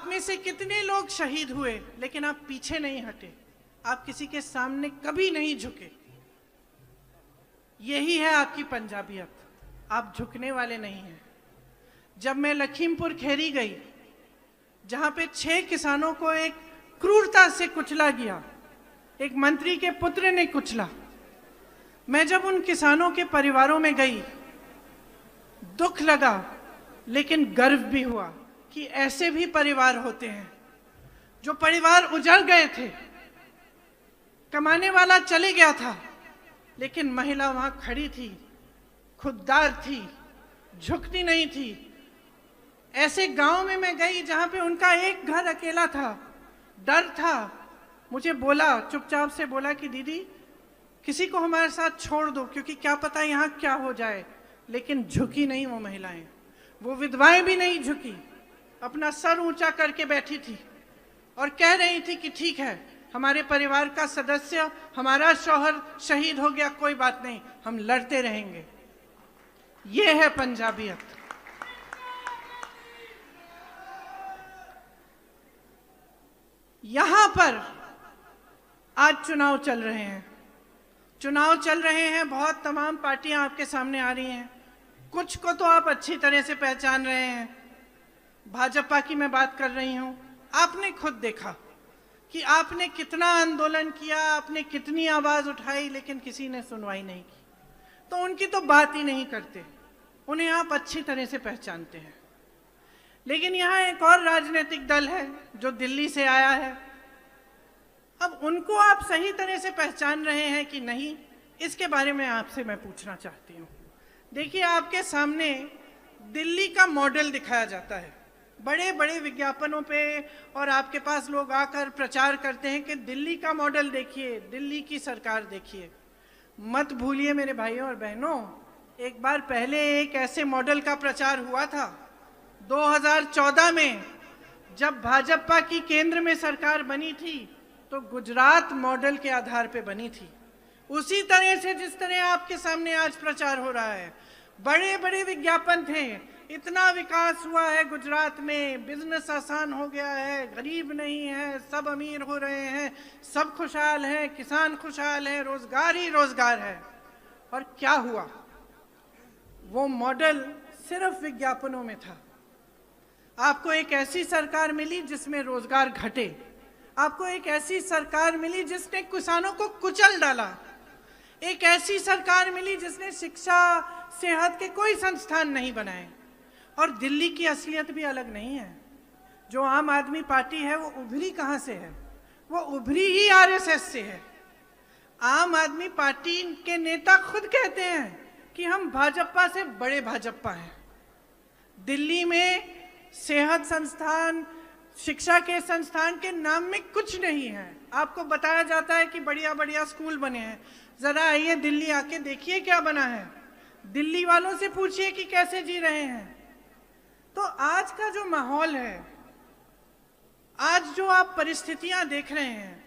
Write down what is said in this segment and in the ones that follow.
आप में से कितने लोग शहीद हुए, लेकिन आप पीछे नहीं हटे, आप किसी के सामने कभी नहीं झुके। यही है आपकी पंजाबियत, आप झुकने वाले नहीं हैं। जब मैं लखीमपुर खेरी गई, जहां पे 6 किसानों को एक क्रूरता से कुचला गया, एक मंत्री के पुत्र ने कुचला, मैं जब उन किसानों के परिवारों में गई, दुख लगा लेकिन गर्व भी हुआ कि ऐसे भी परिवार होते हैं। जो परिवार उजड़ गए थे, कमाने वाला चले गया था, लेकिन महिला वहां खड़ी थी, खुददार थी, झुकती नहीं थी। ऐसे गांव में मैं गई जहां पे उनका एक घर अकेला था, डर था। मुझे बोला, चुपचाप से बोला कि दीदी किसी को हमारे साथ छोड़ दो, क्योंकि क्या पता यहाँ क्या हो जाए। लेकिन झुकी नहीं वो महिलाएं, वो विधवाएं भी नहीं झुकी, अपना सर ऊंचा करके बैठी थी और कह रही थी कि ठीक है, हमारे परिवार का सदस्य, हमारा शौहर शहीद हो गया, कोई बात नहीं, हम लड़ते रहेंगे। ये है पंजाबियत। यहां पर आज चुनाव चल रहे हैं, बहुत तमाम पार्टियां आपके सामने आ रही हैं। कुछ को तो आप अच्छी तरह से पहचान रहे हैं। भाजपा की मैं बात कर रही हूं। आपने खुद देखा कि आपने कितना आंदोलन किया, आपने कितनी आवाज उठाई, लेकिन किसी ने सुनवाई नहीं की। तो उनकी तो बात ही नहीं करते, उन्हें आप अच्छी तरह से पहचानते हैं। लेकिन यहाँ एक और राजनीतिक दल है जो दिल्ली से आया है। अब उनको आप सही तरह से पहचान रहे हैं कि नहीं, इसके बारे में आपसे मैं पूछना चाहती हूँ। देखिए, आपके सामने दिल्ली का मॉडल दिखाया जाता है बड़े बड़े विज्ञापनों पे, और आपके पास लोग आकर प्रचार करते हैं कि दिल्ली का मॉडल देखिए, दिल्ली की सरकार देखिए। मत भूलिए मेरे भाइयों और बहनों, एक बार पहले एक ऐसे मॉडल का प्रचार हुआ था 2014 में, जब भाजपा की केंद्र में सरकार बनी थी, तो गुजरात मॉडल के आधार पे बनी थी। उसी तरह से जिस तरह आपके सामने आज प्रचार हो रहा है, बड़े बड़े विज्ञापन थे, इतना विकास हुआ है गुजरात में, बिजनेस आसान हो गया है, गरीब नहीं है, सब अमीर हो रहे हैं, सब खुशहाल हैं, किसान खुशहाल हैं, रोजगार ही रोजगार है। और क्या हुआ? वो मॉडल सिर्फ विज्ञापनों में था। आपको एक ऐसी सरकार मिली जिसमें रोजगार घटे, आपको एक ऐसी सरकार मिली जिसने किसानों को कुचल डाला, एक ऐसी सरकार मिली जिसने शिक्षा, सेहत के कोई संस्थान नहीं बनाए। और दिल्ली की असलियत भी अलग नहीं है। जो आम आदमी पार्टी है वो उभरी कहाँ से है? वो उभरी ही आरएसएस से है। आम आदमी पार्टी के नेता खुद कहते हैं कि हम भाजपा से बड़े भाजपा हैं। दिल्ली में सेहत संस्थान, शिक्षा के संस्थान के नाम में कुछ नहीं है। आपको बताया जाता है कि बढ़िया बढ़िया स्कूल बने हैं। जरा आइए दिल्ली आके देखिए क्या बना है, दिल्ली वालों से पूछिए कि कैसे जी रहे हैं। तो आज का जो माहौल है, आज जो आप परिस्थितियां देख रहे हैं,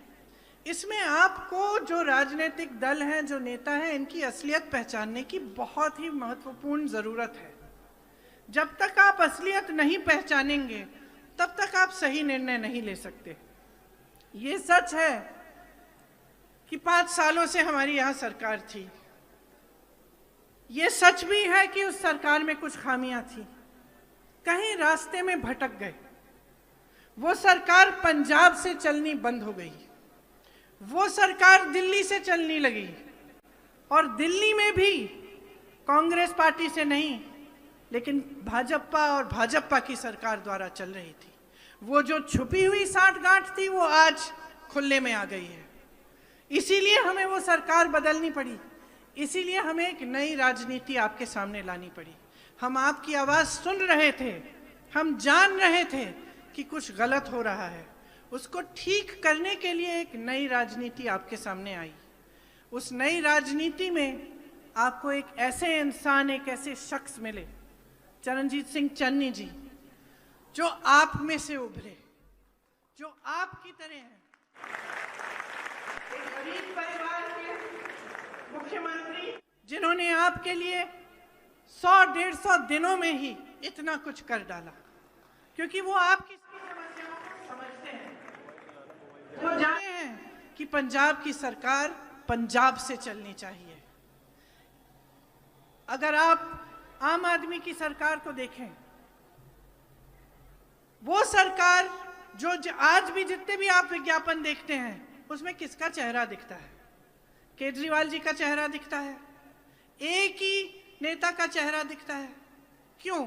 इसमें आपको जो राजनीतिक दल हैं, जो नेता हैं, इनकी असलियत पहचानने की बहुत ही महत्वपूर्ण जरूरत है। जब तक आप असलियत नहीं पहचानेंगे, तब तक आप सही निर्णय नहीं ले सकते। ये सच है कि 5 सालों से हमारी यहाँ सरकार थी। ये सच भी है कि उस सरकार में कुछ खामियां थी, कहीं रास्ते में भटक गए। वो सरकार पंजाब से चलनी बंद हो गई, वो सरकार दिल्ली से चलने लगी, और दिल्ली में भी कांग्रेस पार्टी से नहीं, लेकिन भाजपा और भाजपा की सरकार द्वारा चल रही थी। वो जो छुपी हुई साठगांठ थी, वो आज खुले में आ गई है। इसीलिए हमें वो सरकार बदलनी पड़ी, इसीलिए हमें एक नई राजनीति आपके सामने लानी पड़ी। हम आपकी आवाज सुन रहे थे, हम जान रहे थे कि कुछ गलत हो रहा है। उसको ठीक करने के लिए एक नई राजनीति आपके सामने आई। उस नई राजनीति में आपको एक ऐसे इंसान, एक ऐसे शख्स मिले, चरणजीत सिंह चन्नी जी, जो आप में से उभरे, जो आपकी तरह हैं। एक गरीब परिवार के मुख्यमंत्री, जिन्होंने आपके लिए 100-150 दिनों में ही इतना कुछ कर डाला, क्योंकि वो आपकी समस्याओं कि पंजाब की सरकार पंजाब से चलनी चाहिए। अगर आप आम आदमी की सरकार को देखें, वो सरकार जो आज भी जितने भी आप विज्ञापन देखते हैं उसमें किसका चेहरा दिखता है? केजरीवाल जी का चेहरा दिखता है, एक ही नेता का चेहरा दिखता है। क्यों?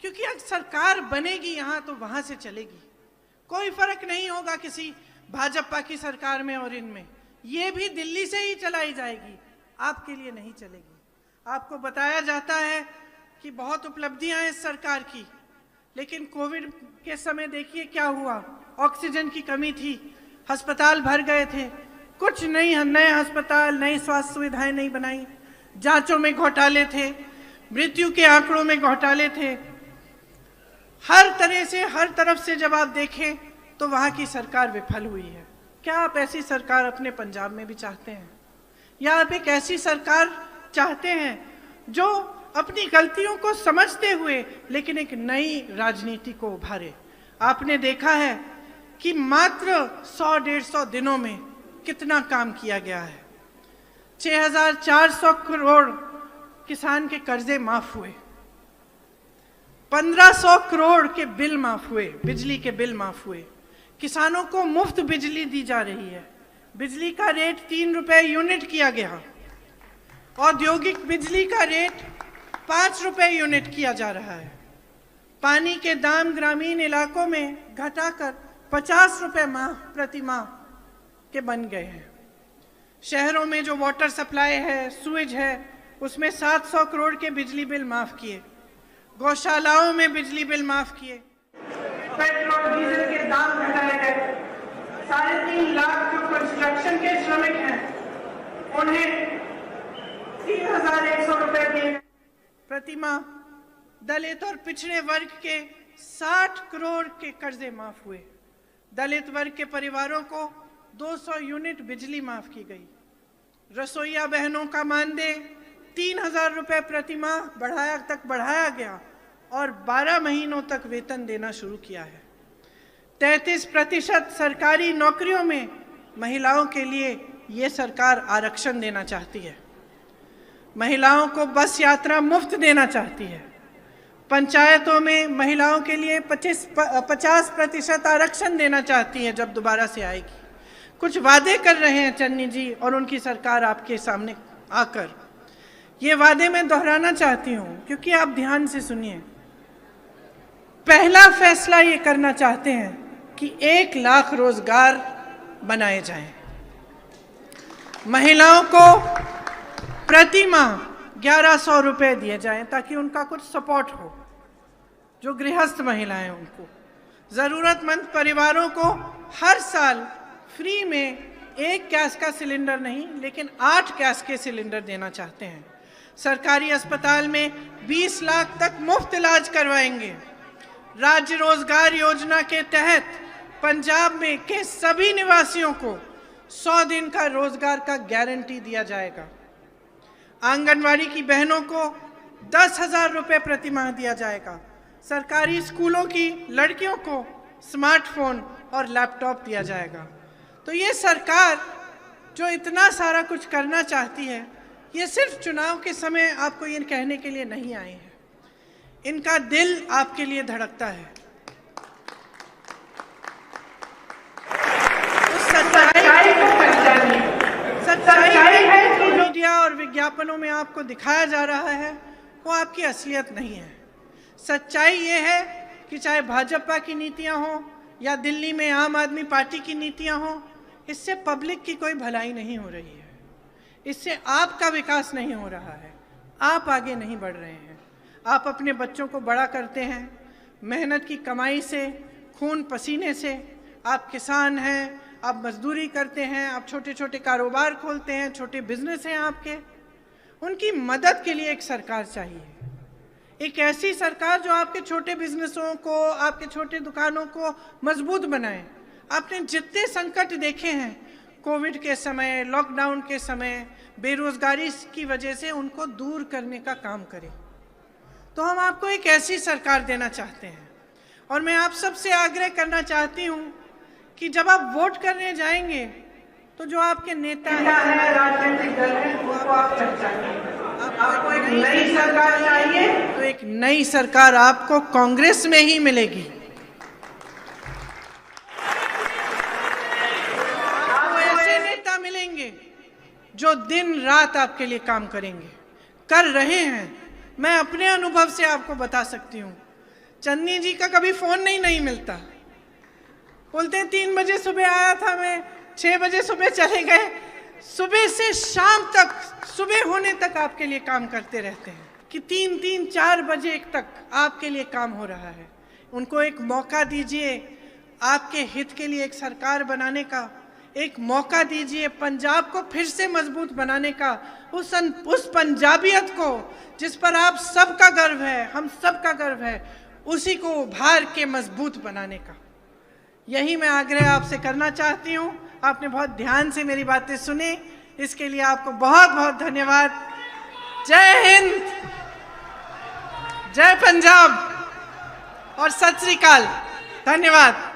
क्योंकि अगर सरकार बनेगी यहाँ तो वहां से चलेगी। कोई फर्क नहीं होगा किसी भाजपा की सरकार में और इनमें, ये भी दिल्ली से ही चलाई जाएगी, आपके लिए नहीं चलेगी। आपको बताया जाता है कि बहुत उपलब्धियां हैं इस सरकार की, लेकिन कोविड के समय देखिए क्या हुआ। ऑक्सीजन की कमी थी, अस्पताल भर गए थे, कुछ नहीं, नए अस्पताल, नई स्वास्थ्य सुविधाएं नहीं बनाई, जांचों में घोटाले थे, मृत्यु के आंकड़ों में घोटाले थे। हर तरह से, हर तरफ से जब आप देखें तो वहां की सरकार विफल हुई है। क्या आप ऐसी सरकार अपने पंजाब में भी चाहते हैं? या आप एक ऐसी सरकार चाहते हैं जो अपनी गलतियों को समझते हुए लेकिन एक नई राजनीति को उभारे? आपने देखा है कि मात्र 100-150 दिनों में कितना काम किया गया है। 6400 करोड़ किसान के कर्जे माफ हुए, 1500 करोड़ के बिल माफ हुए, बिजली के बिल माफ हुए, किसानों को मुफ्त बिजली दी जा रही है, बिजली का रेट 3 रुपए यूनिट किया गया, औद्योगिक बिजली का रेट 5 रुपए यूनिट किया जा रहा है, पानी के दाम ग्रामीण इलाकों में घटाकर 50 रुपए प्रति माह के बन गए हैं। शहरों में जो वाटर सप्लाई है, सुएज है, उसमें 700 करोड़ के बिजली बिल माफ किए, गौशालाओं में बिजली बिल माफ किए, पेट्रोल डीजल के दाम घटाए गए, 3.5 लाख जो कंस्ट्रक्शन के श्रमिक हैं उन्हें 3100 रुपए दिए प्रति माह। दलित और पिछड़े वर्ग के 60 करोड़ के कर्जे माफ हुए, दलित वर्ग के परिवारों को 200 यूनिट बिजली माफ की गई, रसोईया बहनों का मानदेय 3000 रुपए प्रति माह बढ़ाया गया और 12 महीनों तक वेतन देना शुरू किया है। 33% सरकारी नौकरियों में महिलाओं के लिए ये सरकार आरक्षण देना चाहती है, महिलाओं को बस यात्रा मुफ्त देना चाहती है, पंचायतों में महिलाओं के लिए 50% आरक्षण देना चाहती है जब दोबारा से आएगी। कुछ वादे कर रहे हैं चन्नी जी और उनकी सरकार आपके सामने आकर। ये वादे मैं दोहराना चाहती हूँ क्योंकि आप ध्यान से सुनिए। पहला फैसला ये करना चाहते हैं कि 1 लाख रोजगार बनाए जाएं, महिलाओं को प्रति माह 1100 रुपए दिए जाएं ताकि उनका कुछ सपोर्ट हो, जो गृहस्थ महिलाएं उनको, जरूरतमंद परिवारों को हर साल फ्री में 1 गैस का सिलेंडर नहीं लेकिन 8 गैस के सिलेंडर देना चाहते हैं। सरकारी अस्पताल में 20 लाख तक मुफ्त इलाज करवाएंगे। राज्य रोजगार योजना के तहत पंजाब में के सभी निवासियों को 100 दिन का रोजगार का गारंटी दिया जाएगा। आंगनवाड़ी की बहनों को 10,000 रुपए प्रति माह दिया जाएगा। सरकारी स्कूलों की लड़कियों को स्मार्टफोन और लैपटॉप दिया जाएगा। तो ये सरकार जो इतना सारा कुछ करना चाहती है, ये सिर्फ चुनाव के समय आपको ये कहने के लिए नहीं आए हैं, इनका दिल आपके लिए धड़कता है। उस सच्चाई को पहचानिए। सच्चाई है जो मीडिया और विज्ञापनों में आपको दिखाया जा रहा है वो आपकी असलियत नहीं है। सच्चाई ये है कि चाहे भाजपा की नीतियां हों या दिल्ली में आम आदमी पार्टी की नीतियां हों, इससे पब्लिक की कोई भलाई नहीं हो रही है, इससे आपका विकास नहीं हो रहा है, आप आगे नहीं बढ़ रहे हैं। आप अपने बच्चों को बड़ा करते हैं मेहनत की कमाई से, खून पसीने से। आप किसान हैं, आप मजदूरी करते हैं, आप छोटे छोटे कारोबार खोलते हैं, छोटे बिजनेस हैं आपके। उनकी मदद के लिए एक सरकार चाहिए, एक ऐसी सरकार जो आपके छोटे बिजनेसों को, आपके छोटे दुकानों को मजबूत बनाए। आपने जितने संकट देखे हैं कोविड के समय, लॉकडाउन के समय, बेरोजगारी की वजह से, उनको दूर करने का काम करे। तो हम आपको एक ऐसी सरकार देना चाहते हैं। और मैं आप सबसे आग्रह करना चाहती हूँ कि जब आप वोट करने जाएंगे तो जो आपके नेता हैं, राजनीतिक दल हैं, उनको आप चर्चा कीजिए। आपको एक नई सरकार चाहिए तो एक नई सरकार आपको कांग्रेस में ही मिलेगी। आपको ऐसे नेता मिलेंगे जो दिन रात आपके लिए काम करेंगे, कर रहे हैं। मैं अपने अनुभव से आपको बता सकती हूँ, चन्नी जी का कभी फोन नहीं मिलता। बोलते हैं 3 बजे सुबह आया था मैं, 6 बजे सुबह चले गए। सुबह से शाम तक, सुबह होने तक आपके लिए काम करते रहते हैं कि 3-4 बजे तक आपके लिए काम हो रहा है। उनको एक मौका दीजिए आपके हित के लिए एक सरकार बनाने का, एक मौका दीजिए पंजाब को फिर से मजबूत बनाने का, उस पंजाबियत को जिस पर आप सबका गर्व है, हम सबका गर्व है, उसी को उभार के मजबूत बनाने का। यही मैं आग्रह आपसे करना चाहती हूँ। आपने बहुत ध्यान से मेरी बातें सुनी, इसके लिए आपको बहुत बहुत धन्यवाद। जय हिंद, जय पंजाब और सत श्री अकाल। धन्यवाद।